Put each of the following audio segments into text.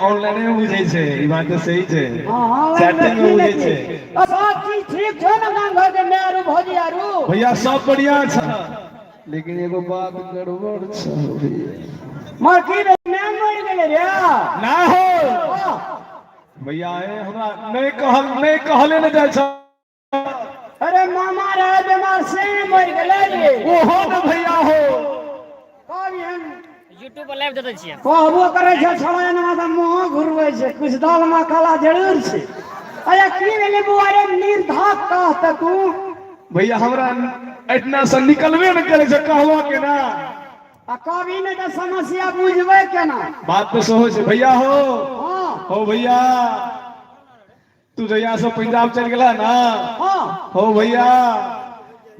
Online में बुझे छे ई बात तो सही छे हां चैटिंग में बुझे छे सब चीज ठीक छे ना गांव घर के मेरू भौजी आरू भैया सब बढ़िया छ लेकिन एगो बात गड़बड़ छ भैया मोर की रे मैं मर गेले रे ना हो भैया ए हमरा नहीं कहले न जाय छ अरे मामा रे बीमार से मर गेले रे ओहो न भैया हो कभी हम यूट्यूब पर लाइव देते छियै कहबो करे छे समय ना त मुंह घुरबै छे कुछ दाल में काला जरूर छे अरे की भेले बुआरे निर्धक कहत तू भैया हमरा इतना से निकलबे न करे छे कहवा के ना आ कभी न त समस्या बुझबै केना बात तो सहो छे भैया हो हां हो भैया तू जया से पंजाब चल गेला ना हां हो भैया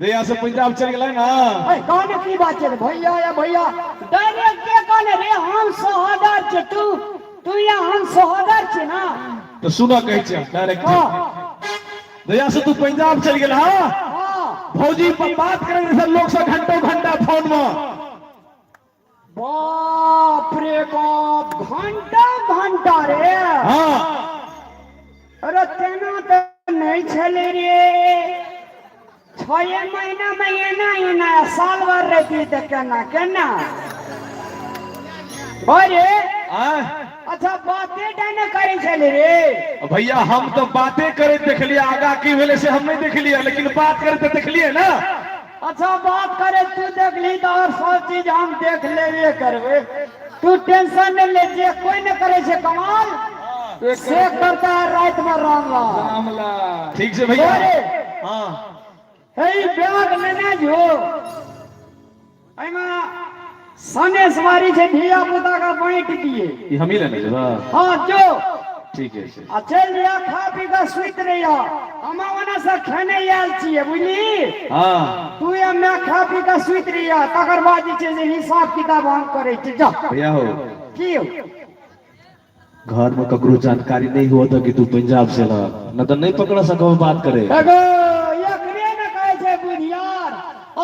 जया से पंजाब चल गेला ना ए कौन की बात है भैया या भैया डायरेक्ट के कौन रे हम सहोदर छ तू या हम सहोदर छ ना तो सुना कहे छे डायरेक्ट जया से तू पंजाब चल गेला हां भौजी पर बात करे से लोग से घंटों घंटा फोन में बाप रे बाप घंटा रे हां अरे तेना तो नहीं छले रे 6 महीना में एना साल भर रहती तो केना अरे अच्छा बातें डाने करे छले रे भैया हम तो बातें करे देख लिया आगा की भेले से हम नहीं देख लिया लेकिन बात करे तो देख लिए ना अच्छा बात करे तू देख ली तो और सब चीज हम देख लेबे करबे तू टेंशन नहीं ले जे कोई न करे छे कमाल से करता है रात में रामला ठीक से भैया हां हे बैग लेना जो एमा सने सवारी छे धिया पुता का बांट दिए ये हम ही लेने जबा हां जो ठीक है आ चल लिया खा पी का सुत रहिया अमावना से खाने आयल छिए बुझली हां तू या मैं खा पी का सुत रहिया तकर बाद जे छे हिसाब किताब हम करे छी जा भैया हो की हो घर में ककरो जानकारी नहीं हुआ था कि तू पंजाब से ला न तो नहीं पकड़ सको बात करे एगो एकरे न कहे छे बुढ़ियार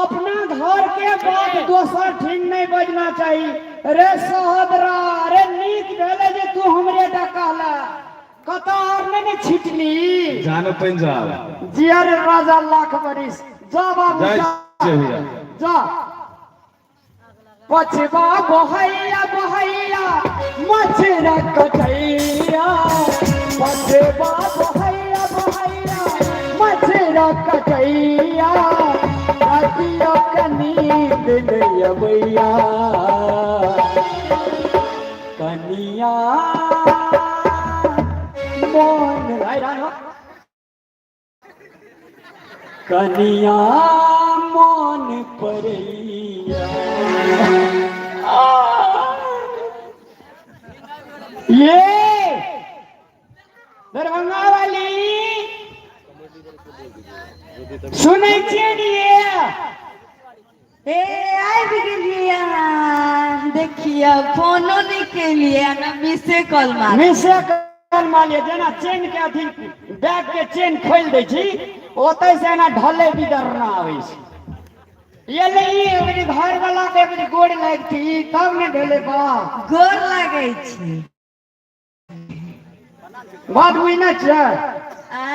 अपना घर के बात दोसर ठीक नहीं बजना चाहिए रे सहोदरा रे नीक भेले जे तू हमरे डकाला कतार ने छिटली जान पंजाब जियर राजा लाख बरिस जा बाबू जय जा भैया जा पछवा बहैया मछरा कटैया पछवा बहैया मछरा कटैया रातियो कनींद नहीं अबैया कनिया मोन कनिया मोन परैया ये दरभंगा वाली सुनै छियै ए आबि गेलियै देखिए फोनो नहीं केलिए ना मिसे कॉल मार मिसे कॉल मारिए जेना चेन के अथी बैग के चेन खोल दै छी ओतै से ना ढले बिदर ना आबै छै ये ले ई घर वाला के एक गोड़ लगती तब ने ढले बा गोर लागै छी बात हुई ना छ आ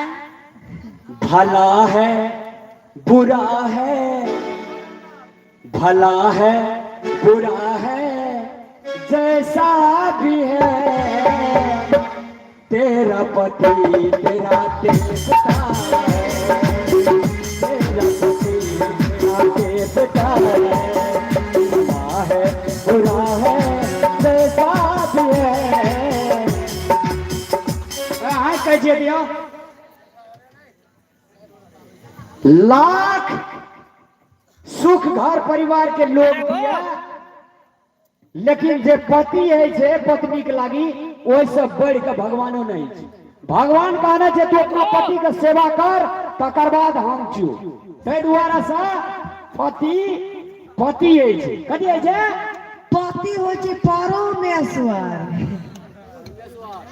भला है बुरा है भला है बुरा है जैसा भी है तेरा पति तेरा देवता है तेरा पति तेरा देवता है बुरा है जैसा भी है कैसे दिया लाख सुख घर परिवार के लोग दिया लेकिन जे पति है जे पत्नी के लागी ओइसे बढ़ के भगवानो नहीं छै भगवान कहना छै तू अपना पति के सेवा कर तकर बाद हम छियो तै दुआरा से पति है छै कथि है छै पति हो छै परमेश्वर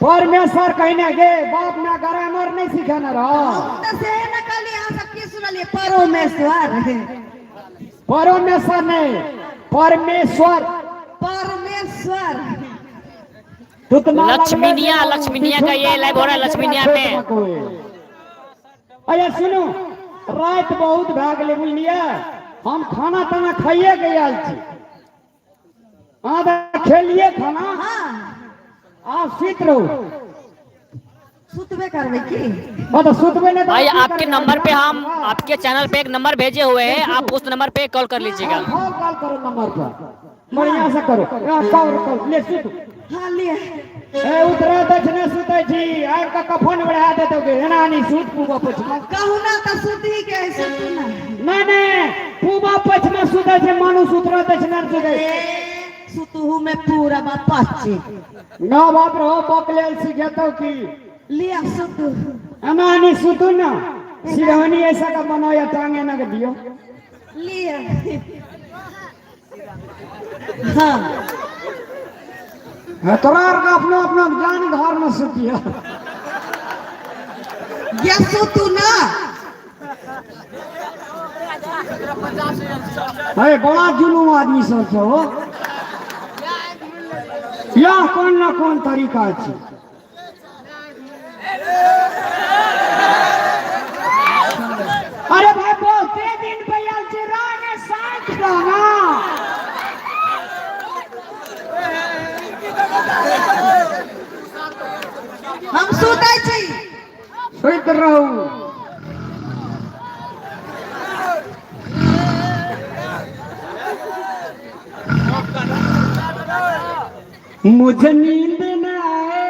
परमेश्वर कहने गे बाप ने ग्रामर नहीं सिखाना रहा तो से न कहली हम सब की सुनलिए परमेश्वर परमेश्वर नहीं परमेश्वर परमेश्वर लक्ष्मीनिया का ये लाइव हो रहा है लक्ष्मीनिया में। अरे सुनो, रात बहुत भए गेलै बुझलियै, हम खाना ताना खाइए के आयल छी। अहाँ तऽ खेलिए खाना, आप सुत रहो। सुतबे करबे की? तो सुतबे नहीं तो भाई आप की आपके करबे? नंबर पे हम आपके चैनल पे एक नंबर भेजे हुए हैं, आप उस नंबर पे कॉल कर लीजिएगा। कॉल करो नंबर पर, बढ़िया से करो। कॉल ले सुत। हाँ लिए। ए उतरा दक्षिण सुतै छी, आर का कफन बढ़ा देतोगे, एना नहीं सूत पूबा पछमा। कहू ना तो सुती के है सुती ना। नहीं पूबा पछमा सुतै छै, मानुष उतरा दक्षिण सुतै छै। सुतहू में पूरा बापा ना बाप रहो बकलेल सिखेतो की लिया सुतू। एना नहीं सुतू ना, सिरहनी ऐसा का बनाओ या टांगे ना के दियो। लिया हाँ तोरार का अपना अपना जान घर में सुतिया। या सुतू ना। अरे बड़ा जुलूम आदमी सब छो, या कौन ना कौन तरीका छै। अरे भाई बहुते दिन पे आयल छै, राने साथ गाना हम सुतै छी। सुत रहू। मुझे नींद न आए,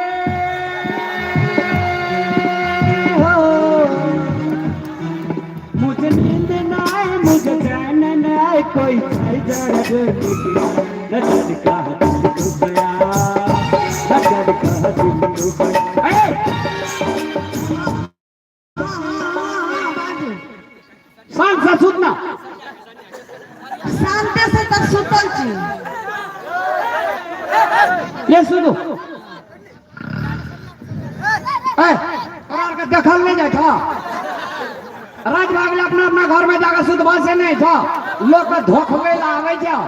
मुझे नींद न आए, मुझे चैन न आए, कोई दर्द का दिल डूबया, दर्द का दिल डूबया। शांत से सुतना, शांति से तक सुतल छी। ये सुनो, के देखल नहीं जाए था, राज भागले अपना अपना घर में जाकर सुतवा से नहीं था, लोग के धोखवे ला आवे जाओ।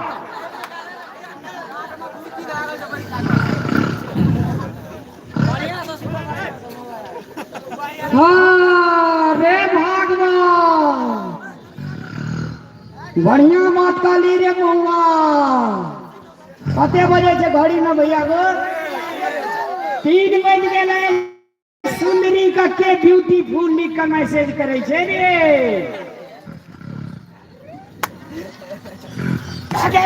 हाँ रे भगवान, बढ़िया बात कहली रे महुआ। कते बजे छै घड़ी में भैया गो? 3 बज गेलै। सुंदरी का के ब्यूटीफुल लिख के मैसेज करे छे रे। अरे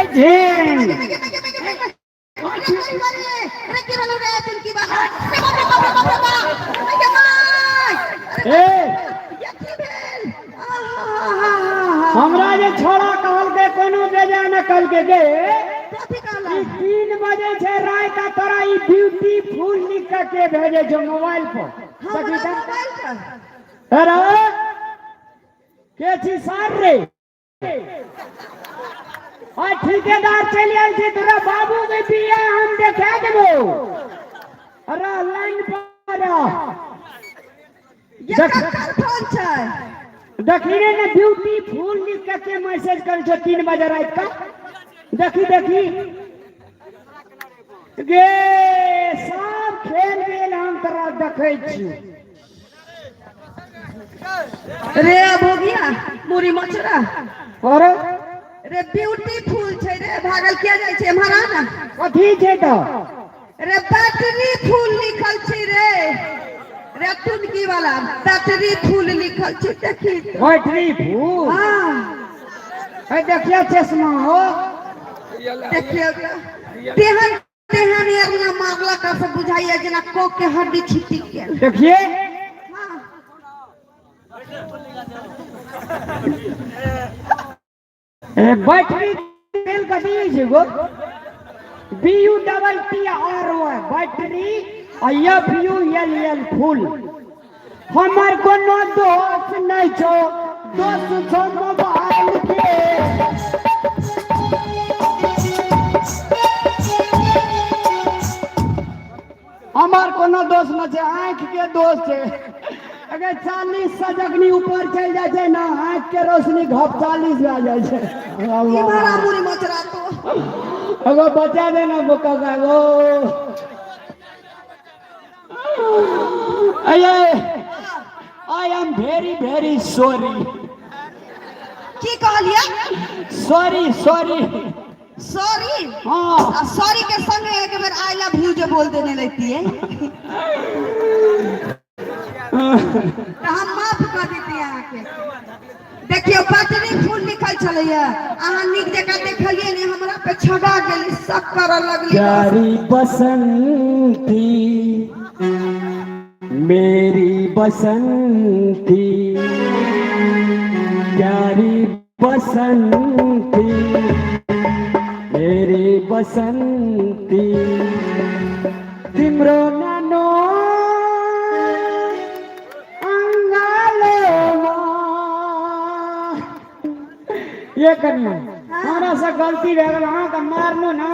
हमरा जे छोड़ा कहल के कोनो बेजा न कल के गे, 3 बजे छे रात का तोरा ई ब्यूटीफुल लिख के भेजे जो मोबाइल पर। अरे के छी सार रे, आ ठेकेदार चली आयल छी, तोरा बाबू के बिया हम देखा देबो। अरे लाइन पर देखी रे ने ब्यूटीफुल लिख के मैसेज कर छो 3 बजे रात का। देखी देखी गे सब खेल गेल, हम तोरा देखै छी। रे भोगिया मुरी मछरा और रे ब्यूटीफुल छै रे, भागल किया जाय छै हमरा ना। कथी छै तो रे बैटरी फुल लिखल छै रे, रे टुनकी वाला बैटरी फुल लिखल छै। देखी बैटरी फुल, हां है देखिया चश्मा हो, देखियो तेहन तेहन एरना मामला का से बुझाइए जेना कोक के हड्डी छिटिक गेल। देखिए बैटरी तेल कथी छै गो? BUTTRY battery FULL full. हमर कोनो दोस्त नहीं छो, दोस्त छो मोबाइल के। हमार कोनो दोस्त न छै, आँख के दोस्त है। अगर 40 से जखनी ऊपर चल जाए छै ना, आँख के रोशनी घप 40 आ जाए छै। ई मारा मुरी मचरा तो अगो बचा देना बोका गो। I am very very sorry. की कहलिए? Sorry sorry. सॉरी? हाँ। सॉरी के संग एक बार आई लव यू जो बोल देने लगती है तो हम माफ कर देती है आके। देखियो पटरी फूल लिखल छलैया, अहाँ नीक जकाँ देखलिए ने, हमरा पे छगा गेली, शक करऽ लगली। प्यारी बसंती मेरी बसंती, प्यारी बसंती मेरी बसंती, तिम्रो नानो अंगालोमा। ये कन्या हमरा से गलती भए गेल, अहाँ के मारलू ना,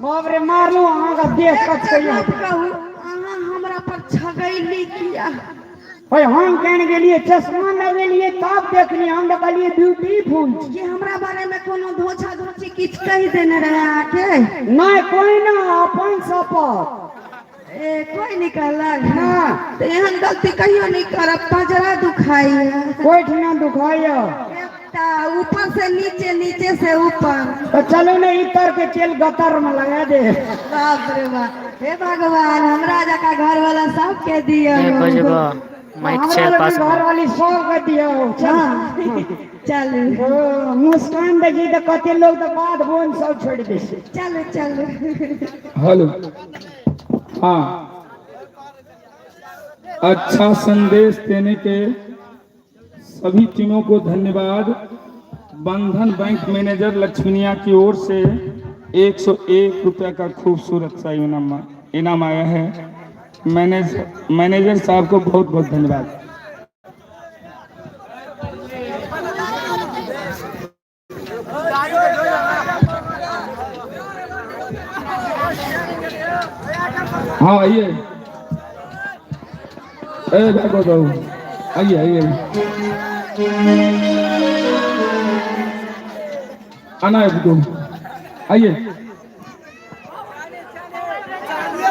बाप रे मारलू, अहाँ का देह कच एक गई। बात कहू, अहाँ हमरा पर छगैली किया? भाई हम कहने के लिए चश्मा लगेलिए तब देखलिए, हम देखलिए ब्यूटीफुल। ये हमरा बारे में कोनो धोछा धोछी किछ कही देने रहे आके? नहीं कोई ना, अपन सपत कोई नहीं कहलक ना, तो एहन गलती कहियो नहीं करब, पजरा दुखाई है। कोई ठिना दुखाइयो। ऊपर से नीचे, नीचे से ऊपर। तो चलो ना इतर के तेल गतर में लगा दे। बाप रे बाप, हे भगवान, हमरा जका घर वाला सबके दियो। घर वाली सब के दियो। चल मुस्कान देखी तो कते लोग तो बात बोल सब छोड़ दे। चलो चलो। हेलो, हाँ, अच्छा संदेश देने के सभी टीमों को धन्यवाद। बंधन बैंक मैनेजर लक्ष्मीनिया की ओर से 101 रुपया का खूबसूरत सा इनाम आया है। मैनेजर साहब को बहुत बहुत धन्यवाद। हाँ आइए, आइए आइए, आना है, आइए।